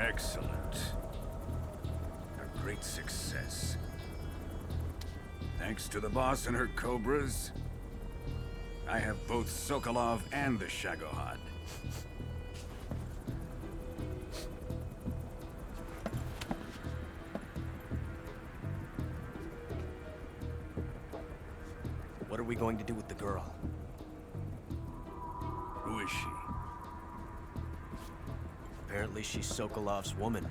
Excellent. A great success. Thanks to the boss and her cobras, I have both Sokolov and the Shagohod. What are we going to do with the girl? Who is she? Apparently she's Sokolov's woman.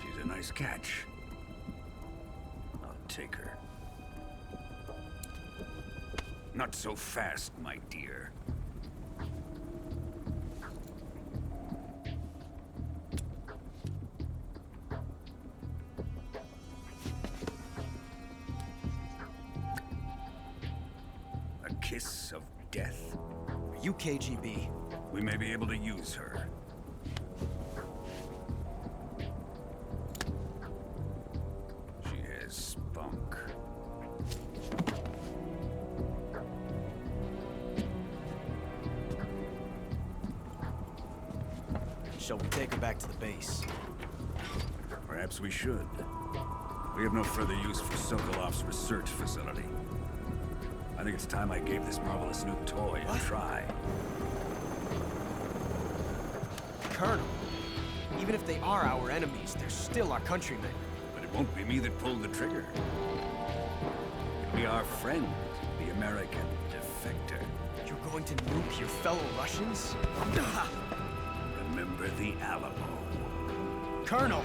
She's a nice catch. I'll take her. Not so fast, my dear. A kiss of death. Are you KGB? We may be able to use her. She has spunk. Shall we take her back to the base? Perhaps we should. We have no further use for Sokolov's research facility. I think it's time I gave this marvelous new toy a try. Colonel, even if they are our enemies, they're still our countrymen. But it won't be me that pulled the trigger. It'll be our friend, the American defector. You're going to nuke your fellow Russians? Remember the Alamo. Colonel!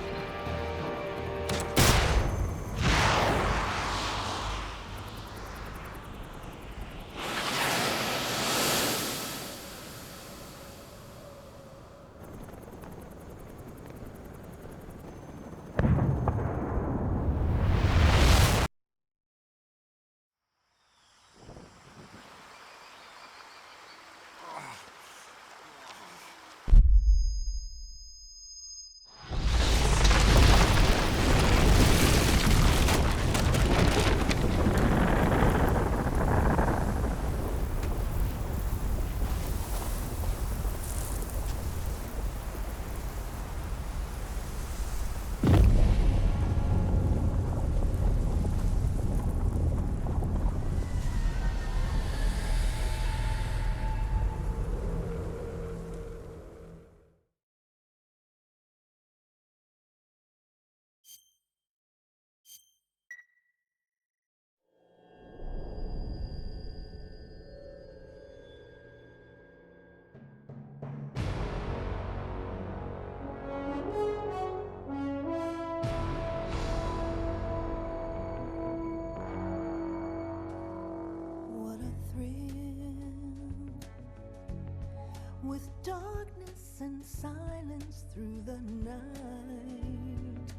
With darkness and silence through the night,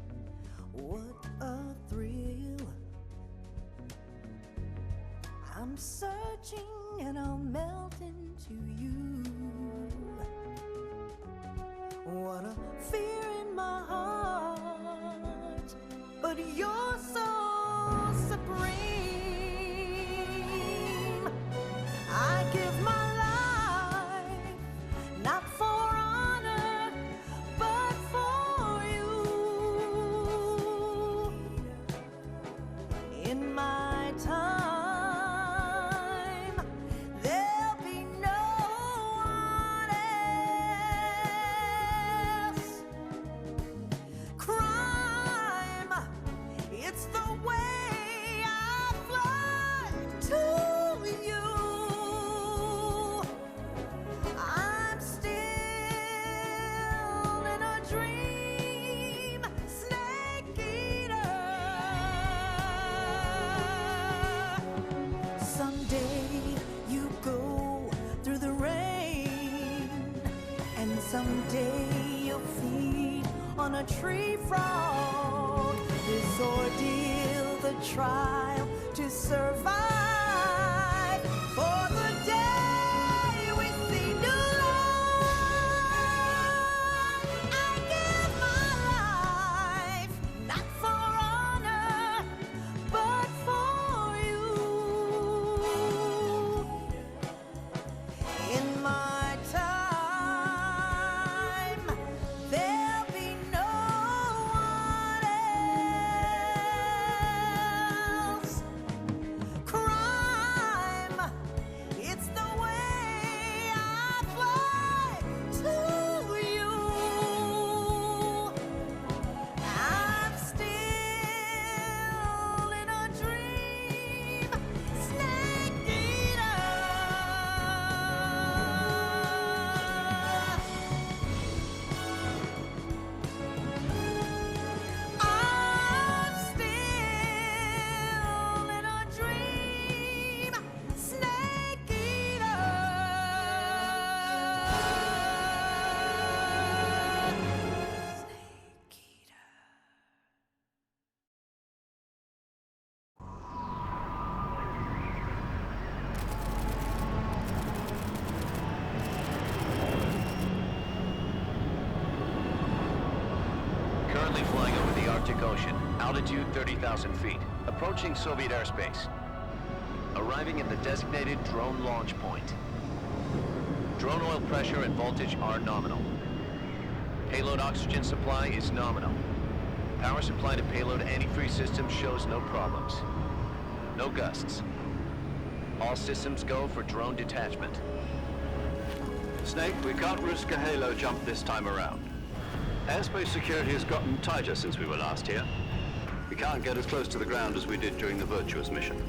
what a thrill. I'm searching and I'll melt into you. What a fear in my heart, but you're so supreme. I give my not for honor, but for you. In my time, there'll be no one else. Crime, it's the way I fly to you. Someday you'll feed on a tree frog. This ordeal, the trial to survive. For the day we see new life, I give my life Arctic Ocean, altitude 30,000 feet, approaching Soviet airspace. Arriving at the designated drone launch point. Drone oil pressure and voltage are nominal. Payload oxygen supply is nominal. Power supply to payload antifreeze system shows no problems. No gusts. All systems go for drone detachment. Snake, we can't risk a halo jump this time around. Airspace security has gotten tighter since we were last here. We can't get as close to the ground as we did during the Virtuous mission.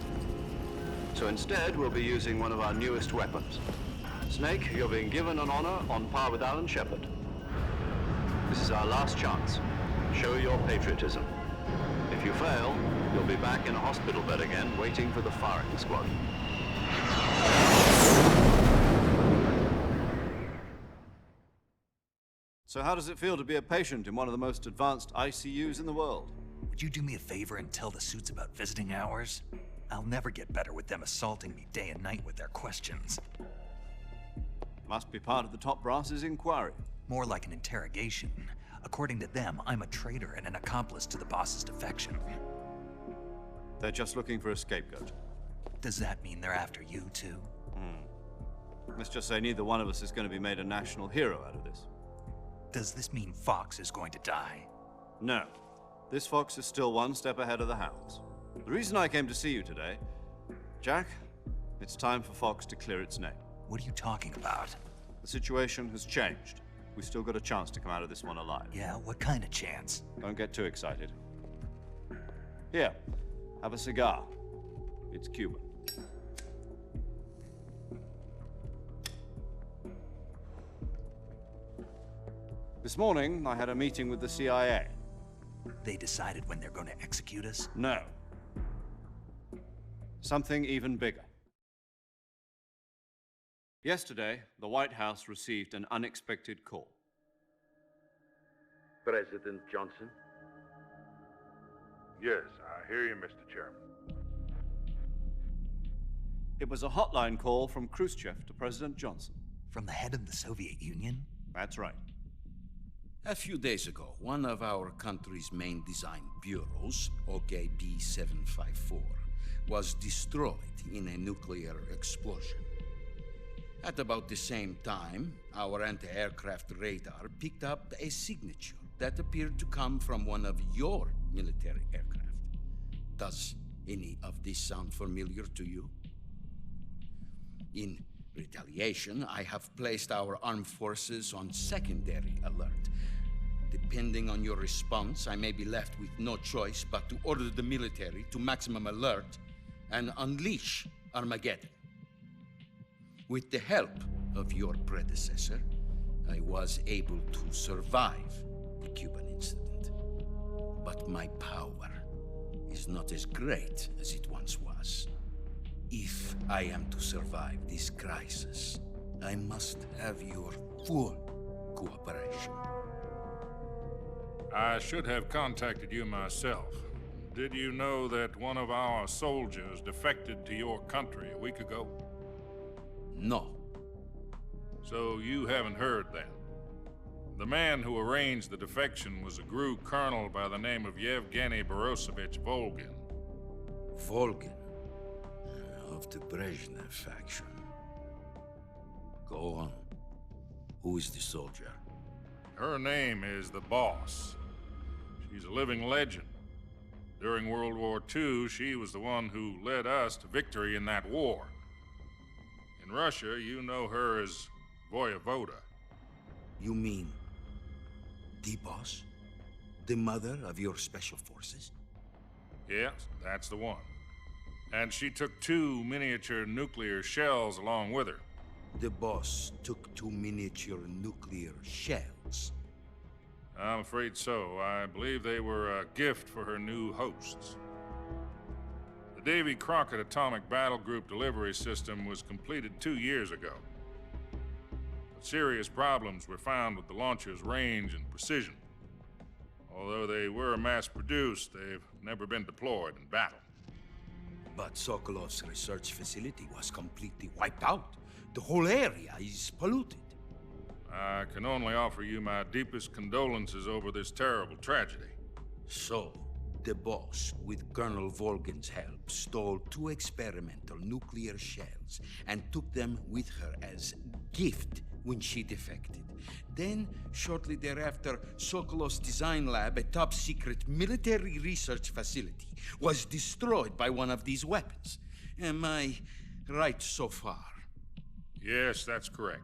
So instead, we'll be using one of our newest weapons. Snake, you're being given an honor on par with Alan Shepard. This is our last chance. Show your patriotism. If you fail, you'll be back in a hospital bed again, waiting for the firing squad. So how does it feel to be a patient in one of the most advanced ICUs in the world? Would you do me a favor and tell the suits about visiting hours? I'll never get better with them assaulting me day and night with their questions. Must be part of the top brass's inquiry. More like an interrogation. According to them, I'm a traitor and an accomplice to the boss's defection. They're just looking for a scapegoat. Does that mean they're after you too? Let's just say neither one of us is going to be made a national hero out of this. Does this mean Fox is going to die? No. This fox is still one step ahead of the hounds. The reason I came to see you today, Jack, it's time for Fox to clear its name. What are you talking about? The situation has changed. We've still got a chance to come out of this one alive. Yeah, what kind of chance? Don't get too excited. Here, have a cigar. It's Cuban. This morning, I had a meeting with the CIA. They decided when they're going to execute us? No. Something even bigger. Yesterday, the White House received an unexpected call. President Johnson? Yes, I hear you, Mr. Chairman. It was a hotline call from Khrushchev to President Johnson. From the head of the Soviet Union? That's right. A few days ago, one of our country's main design bureaus, OKB 754, was destroyed in a nuclear explosion. At about the same time, our anti-aircraft radar picked up a signature that appeared to come from one of your military aircraft. Does any of this sound familiar to you? In retaliation, I have placed our armed forces on secondary alert. Depending on your response, I may be left with no choice but to order the military to maximum alert and unleash Armageddon. With the help of your predecessor, I was able to survive the Cuban incident. But my power is not as great as it once was. If I am to survive this crisis, I must have your full cooperation. I should have contacted you myself. Did you know that one of our soldiers defected to your country a week ago? No. So you haven't heard then. The man who arranged the defection was a GRU colonel by the name of Yevgeny Borosovich Volgin. Volgin, of the Brezhnev faction. Go on. Who is the soldier? Her name is the Boss. She's a living legend. During World War II, she was the one who led us to victory in that war. In Russia, you know her as Voyevoda. You mean the boss? The mother of your special forces? Yes, that's the one. And she took 2 miniature nuclear shells along with her. The boss took 2 miniature nuclear shells. I'm afraid so. I believe they were a gift for her new hosts. The Davy Crockett Atomic Battle Group delivery system was completed 2 years ago. But serious problems were found with the launcher's range and precision. Although they were mass-produced, they've never been deployed in battle. But Sokolov's research facility was completely wiped out. The whole area is polluted. I can only offer you my deepest condolences over this terrible tragedy. So, the boss, with Colonel Volgin's help, stole 2 experimental nuclear shells and took them with her as gift when she defected. Then, shortly thereafter, Sokolov's design lab, a top-secret military research facility, was destroyed by one of these weapons. Am I right so far? Yes, that's correct.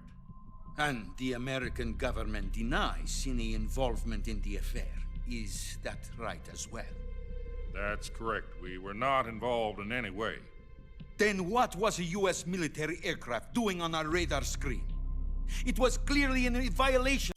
And the American government denies any involvement in the affair. Is that right as well? That's correct. We were not involved in any way. Then what was a U.S. military aircraft doing on our radar screen? It was clearly in a violation.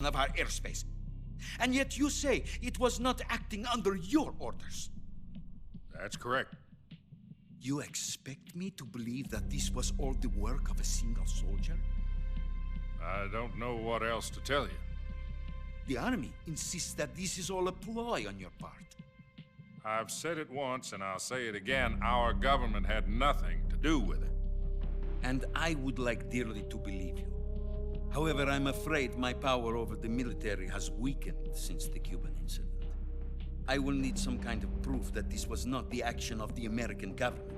of our airspace. And yet you say it was not acting under your orders. That's correct. You expect me to believe that this was all the work of a single soldier? I don't know what else to tell you. The army insists that this is all a ploy on your part. I've said it once and I'll say it again. Our government had nothing to do with it. And I would like dearly to believe you. However, I'm afraid my power over the military has weakened since the Cuban incident. I will need some kind of proof that this was not the action of the American government.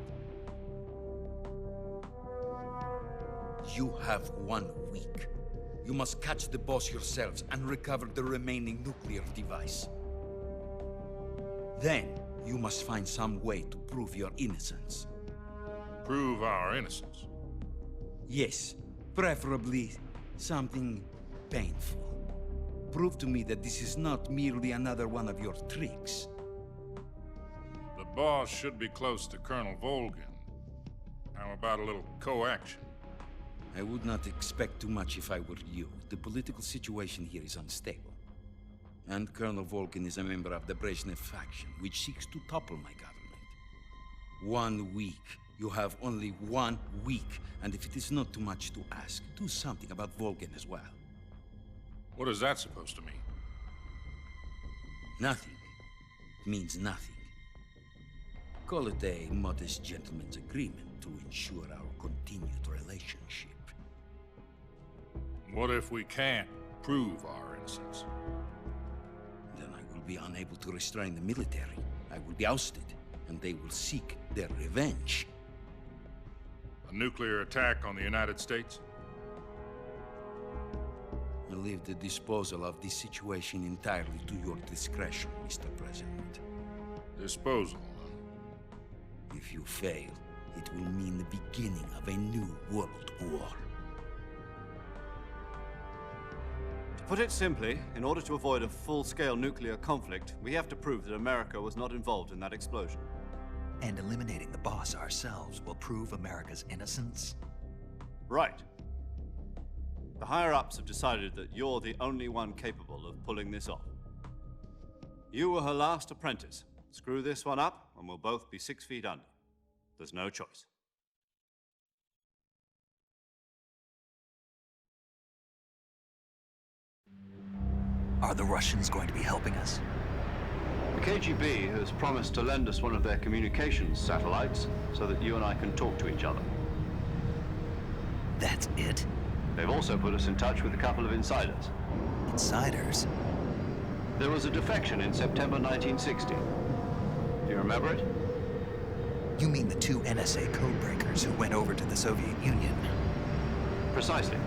You have 1 week. You must catch the boss yourselves and recover the remaining nuclear device. Then, you must find some way to prove your innocence. Prove our innocence? Yes, preferably something painful. Prove to me that this is not merely another one of your tricks. The boss should be close to Colonel Volgin. How about a little co-action? I would not expect too much if I were you. The political situation here is unstable. And Colonel Volgin is a member of the Brezhnev faction, which seeks to topple my government. 1 week. You have only 1 week. And if it is not too much to ask, do something about Volgin as well. What is that supposed to mean? Nothing. It means nothing. Call it a modest gentleman's agreement to ensure our continued relationship. What if we can't prove our innocence? Then I will be unable to restrain the military. I will be ousted, and they will seek their revenge. A nuclear attack on the United States? I leave the disposal of this situation entirely to your discretion, Mr. President. Disposal? If you fail, it will mean the beginning of a new world war. To put it simply, in order to avoid a full-scale nuclear conflict, we have to prove that America was not involved in that explosion. And eliminating the boss ourselves will prove America's innocence? Right. The higher-ups have decided that you're the only one capable of pulling this off. You were her last apprentice. Screw this one up, and we'll both be 6 feet under. There's no choice. Are the Russians going to be helping us? The KGB has promised to lend us one of their communications satellites so that you and I can talk to each other. That's it? They've also put us in touch with a couple of insiders. Insiders? There was a defection in September 1960. Do you remember it? You mean the 2 NSA codebreakers who went over to the Soviet Union? Precisely.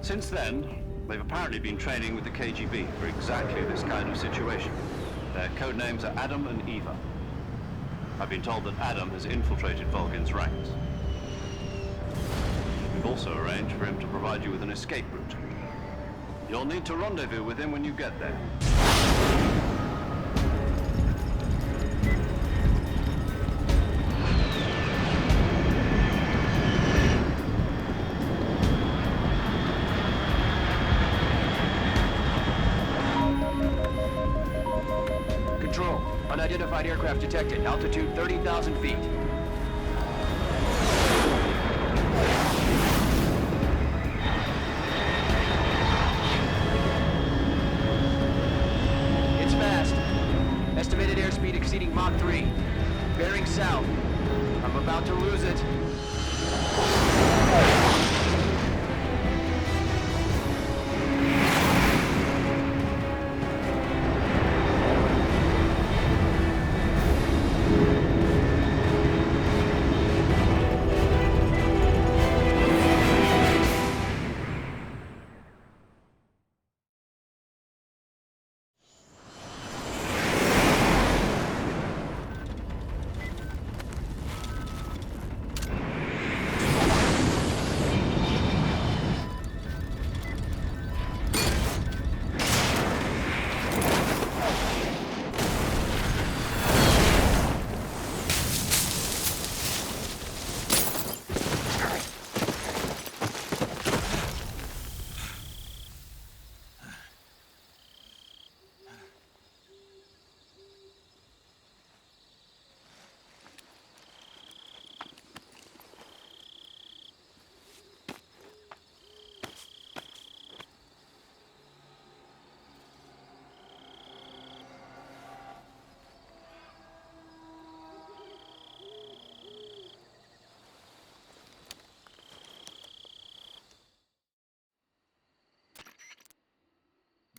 Since then, they've apparently been training with the KGB for exactly this kind of situation. Their code names are Adam and Eva. I've been told that Adam has infiltrated Volgin's ranks. We've also arranged for him to provide you with an escape route. You'll need to rendezvous with him when you get there. Control. Unidentified aircraft detected. Altitude 30,000 feet. It's fast. Estimated airspeed exceeding Mach 3. Bearing south. I'm about to lose it.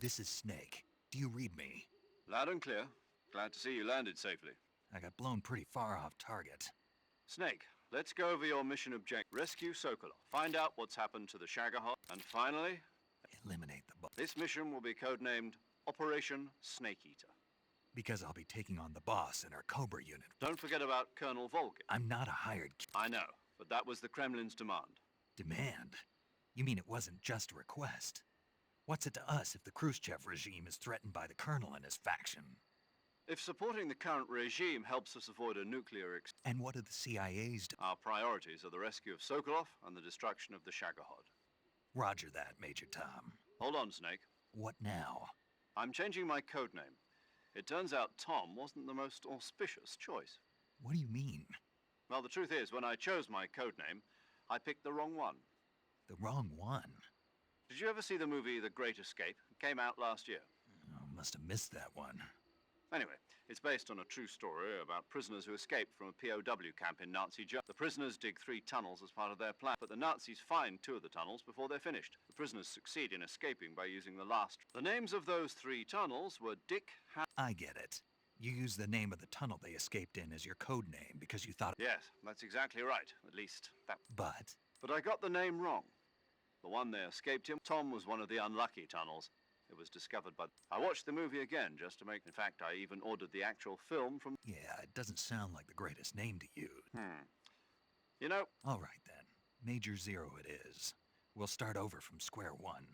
This is Snake. Do you read me? Loud and clear. Glad to see you landed safely. I got blown pretty far off target. Snake, let's go over your mission objective. Rescue Sokolov. Find out what's happened to the Shagahol. And finally, Eliminate the boss. this mission will be codenamed Operation Snake Eater. Because I'll be taking on the boss in our Cobra unit. Don't forget about Colonel Volgin. I'm not a hired I know, but that was the Kremlin's demand. demand. You mean it wasn't just a request? What's it to us if the Khrushchev regime is threatened by the Colonel and his faction? If supporting the current regime helps us avoid a nuclear And what do the CIA's do? our priorities are the rescue of Sokolov and the destruction of the Shagahod. Roger that, Major Tom. Hold on, Snake. What now? I'm changing my codename. It turns out Tom wasn't the most auspicious choice. What do you mean? Well, the truth is, when I chose my codename, I picked the wrong one. The wrong one. Did you ever see the movie The Great Escape? It came out last year. Oh, must have missed that one. Anyway, it's based on a true story about prisoners who escaped from a POW camp in Nazi Germany. The prisoners dig 3 tunnels as part of their plan, but the Nazis find 2 of the tunnels before they're finished. The prisoners succeed in escaping by using the last. The names of those 3 tunnels were Dick, I get it. You used the name of the tunnel they escaped in as your code name because you thought... Yes, that's exactly right. At least, that... But... But I got the name wrong. The one they escaped in, Tom, was one of the unlucky tunnels. It was discovered by... I watched the movie again just to make... In fact, I even ordered the actual film from... Yeah, it doesn't sound like the greatest name to use. You know... All right, then. Major Zero it is. We'll start over from square one.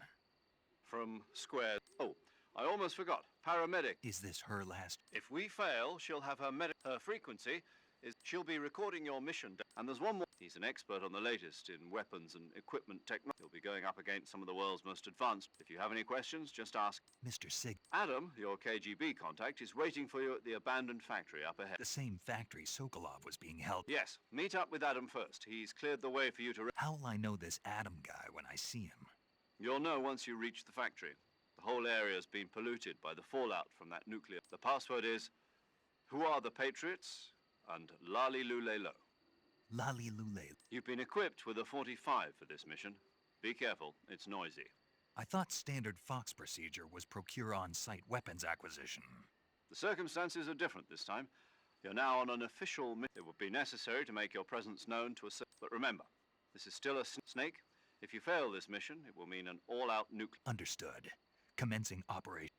From square... Oh, I almost forgot. Paramedic. Is this her last... If we fail, she'll have her frequency is she'll be recording your mission. And there's one more. He's an expert on the latest in weapons and equipment technology. He'll be going up against some of the world's most advanced. If you have any questions, just ask. Mr. Sig... Adam, your KGB contact, is waiting for you at the abandoned factory up ahead. The same factory Sokolov was being held... Yes, meet up with Adam first. He's cleared the way for you to... How will I know this Adam guy when I see him? You'll know once you reach the factory. The whole area's been polluted by the fallout from that nuclear... The password is... Who are the Patriots? And Lali Lule Lo. Lali Lule. You've been equipped with a 45 for this mission. Be careful, it's noisy. I thought standard Fox procedure was procure on-site weapons acquisition. The circumstances are different this time. You're now on an official mission. It would be necessary to make your presence known to a... But remember, this is still a snake. If you fail this mission, it will mean an all-out nuclear... Understood. Commencing operation.